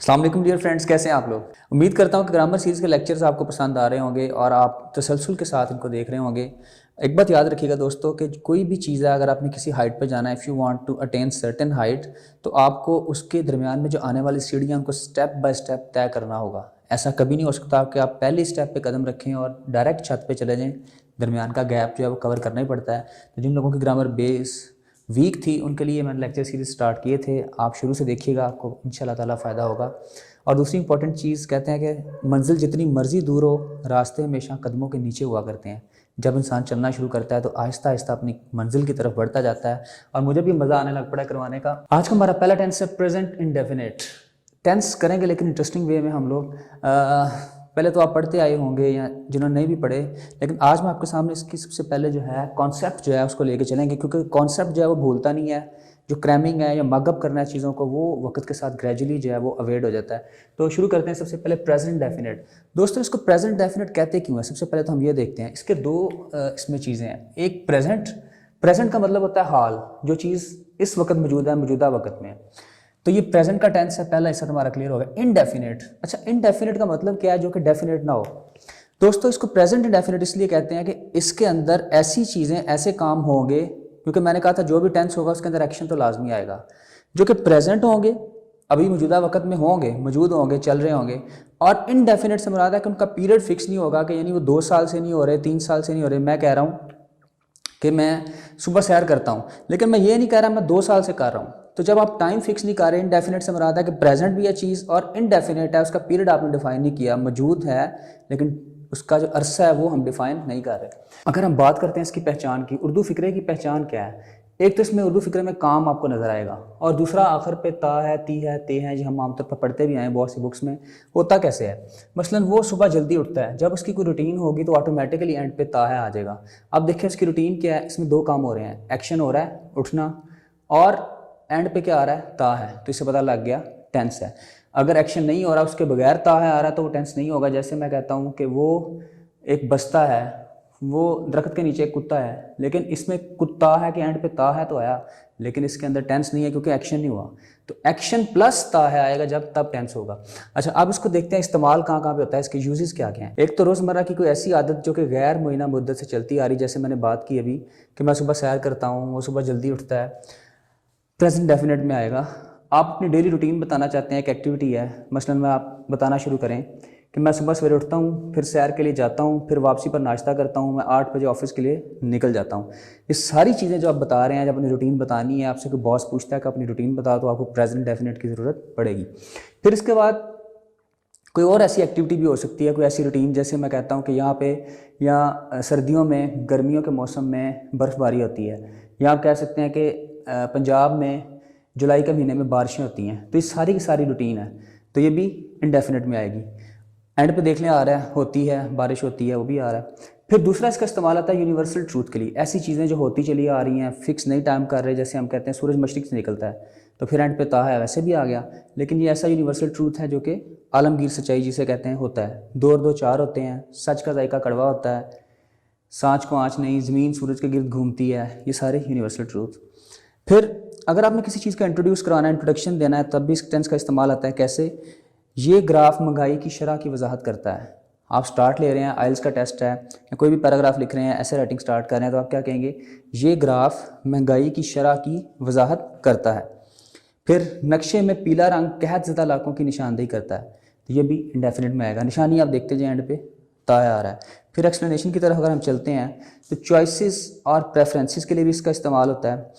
अस्सलाम वालेकुम dear friends, कैसे हैं आप लोग। उम्मीद करता हूं कि ग्रामर सीरीज़ के लेक्चर्स आपको पसंद आ रहे होंगे और आप तसलसल के साथ इनको देख रहे होंगे। एक बात याद रखिएगा दोस्तों कि कोई भी चीज़ है, अगर आपने किसी हाइट पर जाना है, if you want to attain certain height, तो आपको उसके दरमियान में जो आने वाली सीढ़ियाँ उनको स्टेप बाय स्टेप तय करना होगा। ऐसा कभी नहीं हो सकता कि आप पहले स्टेप पे कदम रखें और डायरेक्ट छत पे चले जाएं। दरमियान का गैप जो है वो कवर करना ही पड़ता है। तो जिन लोगों की ग्रामर बेस वीक थी उनके लिए मैंने लेक्चर सीरीज स्टार्ट किए थे। आप शुरू से देखिएगा, आपको इंशाल्लाह ताला फ़ायदा होगा। और दूसरी इंपॉर्टेंट चीज़, कहते हैं कि मंजिल जितनी मर्जी दूर हो, रास्ते हमेशा कदमों के नीचे हुआ करते हैं। जब इंसान चलना शुरू करता है तो आहिस्ता आहिस्ता अपनी मंजिल की तरफ बढ़ता जाता है। और मुझे भी मज़ा आने लग पड़ा है करवाने का। आज का हमारा पहला टेंस है प्रेजेंट इंडेफिनिट। टेंस करेंगे लेकिन इंटरेस्टिंग वे में हम लोग। पहले तो आप पढ़ते आए होंगे या जिन्होंने नहीं भी पढ़े, लेकिन आज मैं आपके सामने इसकी सबसे पहले जो है कॉन्सेप्ट जो है उसको लेके चलेंगे, क्योंकि कॉन्सेप्ट जो है वो भूलता नहीं है। जो क्रैमिंग है या मगअप करना है चीज़ों को, वो वक्त के साथ ग्रेजुअली जो है वो अवॉइड हो जाता है। तो शुरू करते हैं सबसे पहले प्रेजेंट डेफिनेट। दोस्तों, इसको प्रेजेंट डेफिनेट कहते क्यों है, सबसे पहले तो हम ये देखते हैं। इसके दो इसमें चीज़ें हैं। एक प्रेजेंट, प्रेजेंट का मतलब होता है हाल, जो चीज़ इस वक्त मौजूद है, मौजूदा वक्त में। तो ये प्रेजेंट का टेंस है, पहला हिस्सा तुम्हारा क्लियर होगा। इनडेफिनेट, अच्छा इनडेफिनेट का मतलब क्या है, जो कि डेफिनेट ना हो। दोस्तों, इसको प्रेजेंट इंडेफिनेट इसलिए कहते हैं कि इसके अंदर ऐसी चीज़ें, ऐसे काम होंगे, क्योंकि मैंने कहा था जो भी टेंस होगा उसके अंदर एक्शन तो लाजमी आएगा, जो कि प्रेजेंट होंगे, अभी मौजूदा वक्त में होंगे, मौजूद होंगे, चल रहे होंगे। और इनडेफिनेट से मुराद है कि उनका पीरियड फिक्स नहीं होगा, कि यानी वो 2 साल से नहीं हो रहे, 3 साल से नहीं हो रहे। मैं कह रहा हूँ कि मैं सुबह सैर करता हूँ, लेकिन मैं ये नहीं कह रहा मैं 2 साल से कर रहा हूँ। तो जब आप टाइम फिक्स नहीं कर रहे, इनडेफिनेट से मुराद है कि प्रेजेंट भी है चीज़ और इनडेफिनेट है, उसका पीरियड आपने डिफाइन नहीं किया, मौजूद है लेकिन उसका जो अरसा है वो हम डिफाइन नहीं कर रहे। अगर हम बात करते हैं इसकी पहचान की, उर्दू फिक्रे की पहचान क्या है। एक तो इसमें उर्दू फिक्रे में काम आपको नजर आएगा, और दूसरा आखिर पे ता है, ती है, ते हैं, जो हम आमतौर पर पढ़ते भी आए बहुत सी बुक्स में। होता कैसे है, मसलन वो सुबह जल्दी उठता है, जब उसकी कोई रूटीन होगी तो ऑटोमेटिकली एंड पे ता है आ जाएगा। अब देखिए उसकी रूटीन क्या है, इसमें 2 काम हो रहे हैं, एक्शन हो रहा है उठना, और एंड पे क्या आ रहा है, ता है। तो इससे पता लग गया टेंस है। अगर एक्शन नहीं हो रहा, उसके बगैर ता है आ रहा है, तो वो टेंस नहीं होगा। जैसे मैं कहता हूँ कि वो एक बस्ता है, वो दरख्त के नीचे एक कुत्ता है, लेकिन इसमें कुत्ता है कि एंड पे ता है तो आया, लेकिन इसके अंदर टेंस नहीं है क्योंकि एक्शन नहीं हुआ। तो एक्शन प्लस ता है आएगा जब, तब टेंस होगा। अच्छा, अब इसको देखते हैं इस्तेमाल कहाँ कहाँ पे होता है, इसके यूजेस क्या क्या हैं। एक तो रोज़मर्रा की कोई ऐसी आदत जो कि गैर मुइना मुद्दत से चलती आ रही, जैसे मैंने बात की अभी कि मैं सुबह सैर करता हूँ, वो सुबह जल्दी उठता है, प्रेजेंट डेफिनेट में आएगा। आप अपनी डेली रूटीन बताना चाहते हैं, एक एक्टिविटी है, मसलन मैं आप बताना शुरू करें कि मैं सुबह सवेरे उठता हूँ, फिर सैर के लिए जाता हूँ, फिर वापसी पर नाश्ता करता हूँ, मैं 8 बजे ऑफिस के लिए निकल जाता हूँ। ये सारी चीज़ें जो आप बता रहे हैं, जब अपनी रूटीन बतानी है, आपसे कोई बॉस पूछता है कि अपनी रूटीन बताओ, तो आपको प्रेजेंट डेफिनेट की ज़रूरत पड़ेगी। फिर इसके बाद कोई और ऐसी एक्टिविटी भी हो सकती है, कोई ऐसी रूटीन, जैसे मैं कहता हूँ कि यहाँ पे या सर्दियों में, गर्मियों के मौसम में बर्फ़बारी होती है, या आप कह सकते हैं कि पंजाब में जुलाई के महीने में बारिशें होती हैं। तो ये सारी की सारी रूटीन है, तो ये भी इनडेफिनेट में आएगी। एंड पे देख लें आ रहा है, होती है, बारिश होती है, वो भी आ रहा है। फिर दूसरा इसका इस्तेमाल आता है यूनिवर्सल ट्रूथ के लिए, ऐसी चीज़ें जो होती चली आ रही हैं, फिक्स नहीं टाइम कर रहे, जैसे हम कहते हैं सूरज मशरिक से निकलता है, तो फिर एंड पे ता है, वैसे भी आ गया। लेकिन ये ऐसा यूनिवर्सल ट्रूथ है जो कि आलमगीर सच्चाई जिसे कहते हैं होता है। 2 और 2 4 होते हैं, सच का जायका कड़वा होता है, सांच को आँच नहीं, ज़मीन सूरज के गिर्द घूमती है, ये सारे यूनिवर्सल ट्रूथ। फिर अगर आपने किसी चीज़ का इंट्रोड्यूस कराना है, इंट्रोडक्शन देना है, तब भी इस टेंस का इस्तेमाल आता है। कैसे, ये ग्राफ महंगाई की शरह की वजाहत करता है। आप स्टार्ट ले रहे हैं, आइल्स का टेस्ट है, या कोई भी पैराग्राफ लिख रहे हैं, ऐसे राइटिंग स्टार्ट कर रहे हैं, तो आप क्या कहेंगे, ये ग्राफ महंगाई की शरह की वजाहत करता है। फिर नक्शे में पीला रंग कहत ज़दा इलाकों की निशानदेही करता है, तो ये भी इंडेफिनिट में आएगा। निशानी आप देखते जाए, एंड पे ताया आ रहा है। फिर एक्सप्लेनेशन की तरफ अगर हम चलते हैं, तो चॉइसेस और प्रेफरेंसेस के लिए भी इसका इस्तेमाल होता है।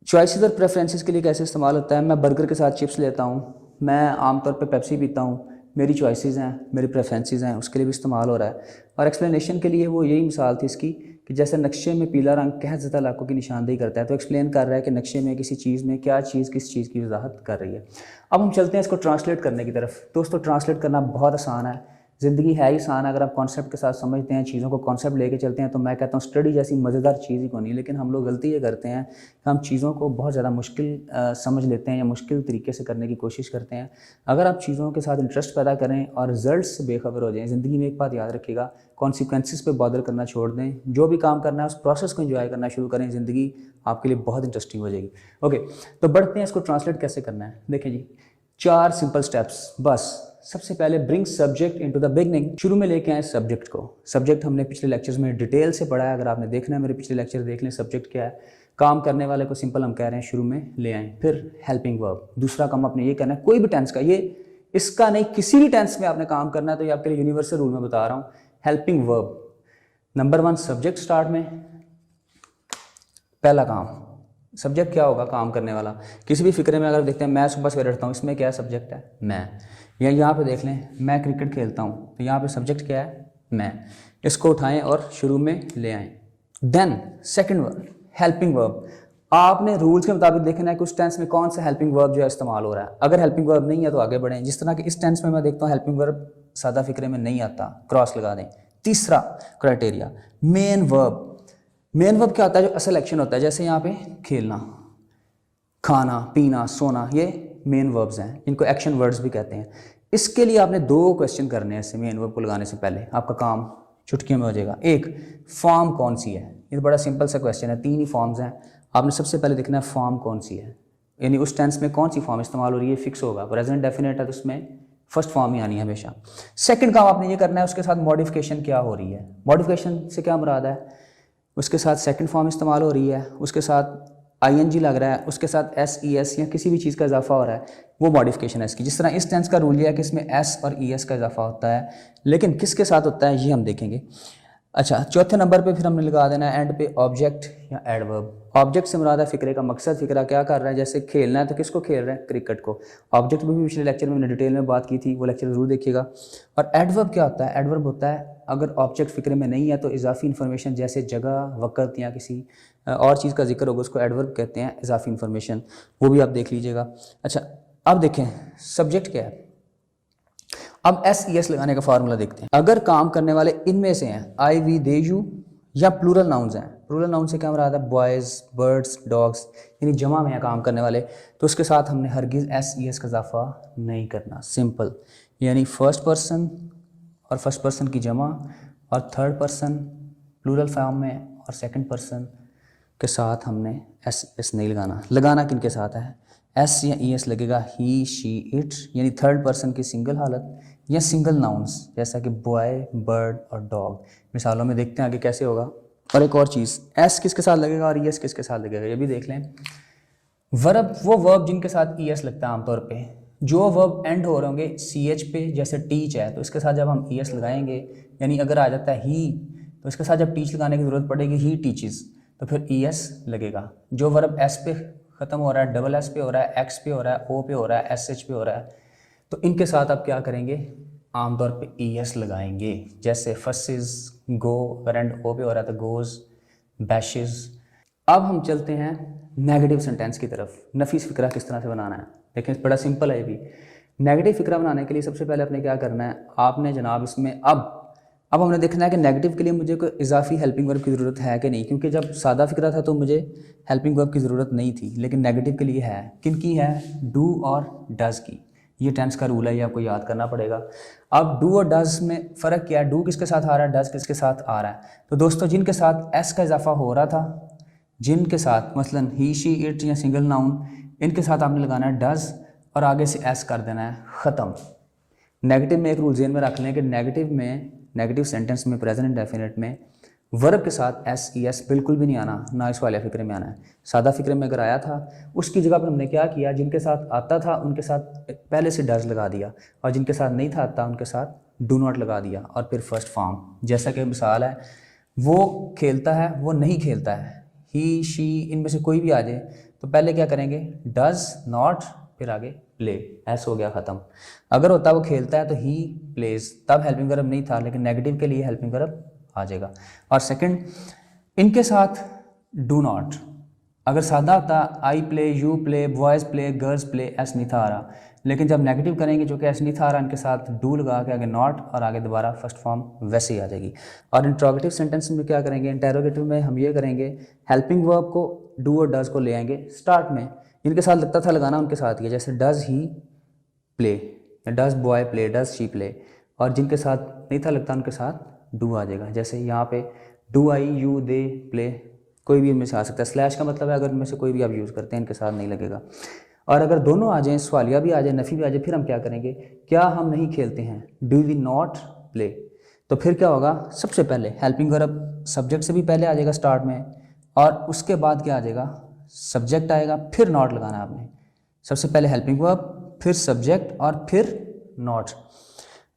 चॉइसेस और प्रेफरेंसेस के लिए कैसे इस्तेमाल होता है, मैं बर्गर के साथ चिप्स लेता हूँ, मैं आमतौर पे पेप्सी पीता हूँ, मेरी चॉइसेस हैं, मेरी प्रेफरेंसेस हैं, उसके लिए भी इस्तेमाल हो रहा है। और एक्सप्लेनेशन के लिए वो यही मिसाल थी इसकी कि जैसे नक्शे में पीला रंग कहत ज़दा इलाकों की निशानदेही करता है, तो एक्सप्लेन कर रहा है कि नक्शे में किसी चीज़ में क्या चीज़ किस चीज़ की वजाहत कर रही है। अब हम चलते हैं इसको ट्रांसलेट करने की तरफ। दोस्तों, ट्रांसलेट करना बहुत आसान है, ज़िंदगी है ही आसान। अगर आप कॉन्सेप्ट के साथ समझते हैं, चीज़ों को कॉन्सेप्ट लेके चलते हैं, तो मैं कहता हूँ स्टडी जैसी मज़ेदार चीज़ ही कोई नहीं। लेकिन हम लोग गलती ये करते हैं कि हम चीज़ों को बहुत ज़्यादा मुश्किल समझ लेते हैं, या मुश्किल तरीके से करने की कोशिश करते हैं। अगर आप चीज़ों के साथ इंटरेस्ट पैदा करें और रिजल्ट से बेखबर हो जाएं, ज़िंदगी में एक बात याद रखिएगा, कॉन्सिक्वेंसेस पे बॉदर करना छोड़ दें। जो भी काम करना है उस प्रोसेस को एंजॉय करना शुरू करें, ज़िंदगी आपके लिए बहुत इंटरेस्टिंग हो जाएगी। ओके, तो बढ़ते हैं, इसको ट्रांसलेट कैसे करना है। देखें जी, 4 सिंपल स्टेप्स बस। सबसे पहले bring subject into the beginning, शुरू में लेके आए सब्जेक्ट को। सब्जेक्ट हमने पिछले लेक्चर्स में डिटेल से पढ़ा है, अगर आपने देखना है मेरे पिछले लेक्चर देख लें। सब्जेक्ट क्या है, काम करने वाले को सिंपल हम कह रहे हैं शुरू में ले आएँ। फिर हेल्पिंग वर्ब, दूसरा काम आपने ये करना है, कोई भी टेंस का, ये इसका नहीं, किसी भी टेंस में आपने काम करना है, तो ये आपके लिए यूनिवर्सल रूल में बता रहा हूँ। Helping verb number 1 subject start में, पहला काम। सब्जेक्ट क्या होगा, काम करने वाला। किसी भी फिक्रे में अगर देखते हैं मैं सुबह सवेरे उठता हूँ, इसमें क्या है, सब्जेक्ट है मैं। या यहाँ पे देख लें मैं क्रिकेट खेलता हूँ, तो यहाँ पे सब्जेक्ट क्या है, मैं। इसको उठाएं और शुरू में ले आएं। Then second verb helping verb, आपने रूल्स के मुताबिक देखना है कि उस टेंस में कौन सा हेल्पिंग वर्ब जो है इस्तेमाल हो रहा है। अगर हेल्पिंग वर्ब नहीं है तो आगे बढ़ें। जिस तरह कि इस टेंस में मैं देखता हूँ हेल्पिंग वर्ब सादा फिक्रे में नहीं आता, क्रॉस लगा दें। तीसरा criteria main verb. Main verb क्या होता है, जो असल एक्शन होता है, जैसे यहाँ पे खेलना, खाना, पीना, सोना, ये मेन वर्ब्स हैं, इनको एक्शन वर्ड्स भी कहते हैं। इसके लिए आपने 2 क्वेश्चन करने हैं इससे मेन वर्ब को लगाने से पहले, आपका काम चुटकियों में हो जाएगा। एक, फॉर्म कौन सी है, ये तो बड़ा सिंपल सा क्वेश्चन है, 3 ही फॉर्म्स हैं। आपने सबसे पहले देखना है फॉर्म कौन सी है, यानी उस टेंस में कौन सी फॉर्म इस्तेमाल हो रही है, फिक्स होगा। प्रेजेंट डेफिनेट है तो उसमें फर्स्ट फॉर्म ही आनी है हमेशा। सेकंड काम आपने ये करना है, उसके साथ मॉडिफिकेशन क्या हो रही है। मॉडिफिकेशन से क्या मुराद है, उसके साथ सेकंड फॉर्म इस्तेमाल हो रही है, उसके साथ आईएनजी लग रहा है, उसके साथ एस या किसी भी चीज़ का इजाफा हो रहा है, वो मॉडिफिकेशन है इसकी। जिस तरह इस टेंस का रूल ये है कि इसमें एस और ईएस का इजाफा होता है, लेकिन किसके साथ होता है ये हम देखेंगे। अच्छा, चौथे नंबर पे फिर हमने लगा देना है एंड पे ऑब्जेक्ट या एडवर्ब। ऑब्जेक्ट से मुराद है फिक्रे का मकसद, फिक्रा क्या कर रहा है। जैसे खेलना है तो किसको खेल रहे हैं, क्रिकेट को। ऑब्जेक्ट भी पिछले लेक्चर में मैंने डिटेल में बात की थी, वो लेक्चर जरूर देखिएगा। और एडवर्ब क्या होता है, एडवर्ब होता है अगर ऑब्जेक्ट फिक्रे में नहीं है तो इजाफी इन्फॉर्मेशन, जैसे जगह, वक़्त या किसी और चीज़ का जिक्र होगा, उसको एडवर्ब कहते हैं, इजाफी इन्फॉर्मेशन, वो भी आप देख लीजिएगा। अच्छा, अब देखें सब्जेक्ट क्या है। अब एस लगाने का फार्मूला देखते हैं। अगर काम करने वाले इनमें से हैं आई, वी, दे, यू, या प्लूरल नाउन्स हैं। प्लूरल नाउन से क्या मुराद है, बॉयज़, बर्ड्स, डॉग्स, यानी जमा में है काम करने वाले, तो उसके साथ हमने हरगिज़ एस का इजाफा नहीं करना। सिंपल, यानी फर्स्ट पर्सन और फर्स्ट पर्सन की जमा और थर्ड पर्सन प्लूरल फॉर्म में और सेकंड पर्सन के साथ हमने एस नहीं लगाना। लगाना किन के साथ है, एस या एस लगेगा ही, शी, इट, यानी थर्ड पर्सन की सिंगल हालत या सिंगल नाउन्स, जैसा कि बॉय, बर्ड और डॉग। मिसालों में देखते हैं आगे कैसे होगा। और एक और चीज़, एस किसके साथ लगेगा और एस किसके साथ लगेगा, ये भी देख लें। वर्ब, वो वर्ब जिनके साथ एस लगता है आमतौर पे, जो वर्ब एंड हो रहे होंगे ch पे, जैसे टीच है तो इसके साथ जब हम एस लगाएंगे, यानी अगर आ जाता है ही तो इसके साथ जब टीच लगाने की ज़रूरत पड़ेगी, ही टीचेस, तो फिर एस लगेगा। जो वर्ब एस पे ख़त्म हो रहा है, डबल एस पे हो रहा है, एक्स पे हो रहा है, ओ पे हो रहा है, एस पे हो रहा है, तो इनके साथ आप क्या करेंगे, आमतौर पे एस लगाएंगे। जैसे फसेस, गो, अगर एंड ओ पे हो रहा है तो गोज, बैशेस। अब हम चलते हैं नेगेटिव सेंटेंस की तरफ। नफीस फिक्रा किस तरह से बनाना है, लेकिन बड़ा सिंपल है ये भी। नेगेटिव फिक्रा बनाने के लिए सबसे पहले आपने क्या करना है, आपने जनाब इसमें अब हमने देखना है कि नेगेटिव के लिए मुझे कोई इजाफी हेल्पिंग वर्ब की ज़रूरत है कि नहीं, क्योंकि जब सादा फिक्रा था तो मुझे हेल्पिंग वर्ब की ज़रूरत नहीं थी, लेकिन नेगेटिव के लिए है। किन की है, डू और डज की। ये टेंस का रूल है, ये आपको याद करना पड़ेगा। अब डू और डज में फ़र्क क्या है, डू किसके साथ आ रहा है, डज किसके साथ आ रहा है। तो दोस्तों जिनके साथ एस का इजाफा हो रहा था, जिनके साथ मसलन ही, शी, इट या सिंगल नाउन, इनके साथ आपने लगाना है डज और आगे से एस कर देना है, ख़त्म। नेगेटिव में एक रूल ज़हन में रख लें कि नेगेटिव सेंटेंस में, प्रेजेंट इंडेफिनिट में वर्ब के साथ एस बिल्कुल भी नहीं आना, ना इस वाले फिक्रे में आना है। सादा फिक्रे में अगर आया था उसकी जगह पर हमने क्या किया, जिनके साथ आता था उनके साथ पहले से डज लगा दिया, और जिनके साथ नहीं था आता उनके साथ डू नॉट लगा दिया, और फिर फर्स्ट फॉर्म। जैसा कि मिसाल है, वो खेलता है, वो नहीं खेलता है, ही, शी, इनमें से कोई भी आ जाए तो पहले क्या करेंगे, डज नॉट, फिर आगे प्ले, ऐसा हो गया ख़त्म। अगर होता वो खेलता है तो ही प्लेज, तब हेल्पिंग वर्ब नहीं था, लेकिन नेगेटिव के लिए हेल्पिंग वर्ब आ जाएगा। और सेकंड, इनके साथ डू नॉट। अगर सादा होता I play, you play, boys play, girls play, ऐसा नहीं था आ रहा, लेकिन जब नेगेटिव करेंगे जो कि ऐसा नहीं था आ रहा, इनके साथ डू लगा के आगे नॉट और आगे दोबारा फर्स्ट फॉर्म वैसे ही आ जाएगी। और इंट्रोगेटिव सेंटेंस में क्या करेंगे, इंटेरोगेटिव में हम ये करेंगे, हेल्पिंग वर्ब को डू और डज को ले आएंगे स्टार्ट में, इनके साथ लगता था लगाना उनके साथ ही, जैसे डज ही प्ले या does boy play, does she play, और जिनके साथ नहीं था लगता उनके साथ डू आ जाएगा। जैसे यहाँ पे do I, you, they play, कोई भी इनमें से आ सकता है। स्लैश का मतलब है अगर इनमें से कोई भी आप यूज़ करते हैं, इनके साथ नहीं लगेगा। और अगर दोनों आ जाएं, सवालिया भी आ जाए, नफ़ी भी आ जाए, फिर हम क्या करेंगे, क्या हम नहीं खेलते हैं, डू वी नॉट प्ले। तो फिर क्या होगा, सबसे पहले हेल्पिंग वर्ब सब्जेक्ट से भी पहले आ जाएगा स्टार्ट में, और उसके बाद क्या आ जाएगा, सब्जेक्ट आएगा, फिर नॉट लगाना है आपने। सबसे पहले हेल्पिंग वर्ब, फिर सब्जेक्ट और फिर नॉट।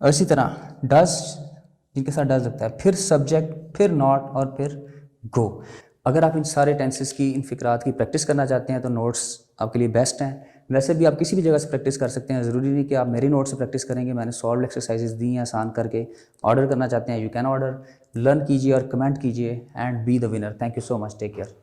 और इसी तरह डज, जिनके साथ डज लगता है, फिर सब्जेक्ट, फिर नॉट और फिर गो। अगर आप इन सारे टेंसेस की, इन फ़िक्रात की प्रैक्टिस करना चाहते हैं तो नोट्स आपके लिए बेस्ट हैं। वैसे भी आप किसी भी जगह से प्रैक्टिस कर सकते हैं, ज़रूरी नहीं कि आप मेरी नोट से प्रैक्टिस करेंगे। मैंने सॉल्व एक्सरसाइजेज दी हैं आसान करके। ऑर्डर करना चाहते हैं, यू कैन ऑर्डर, लर्न कीजिए और कमेंट कीजिए and be the winner. Thank you so much, take care.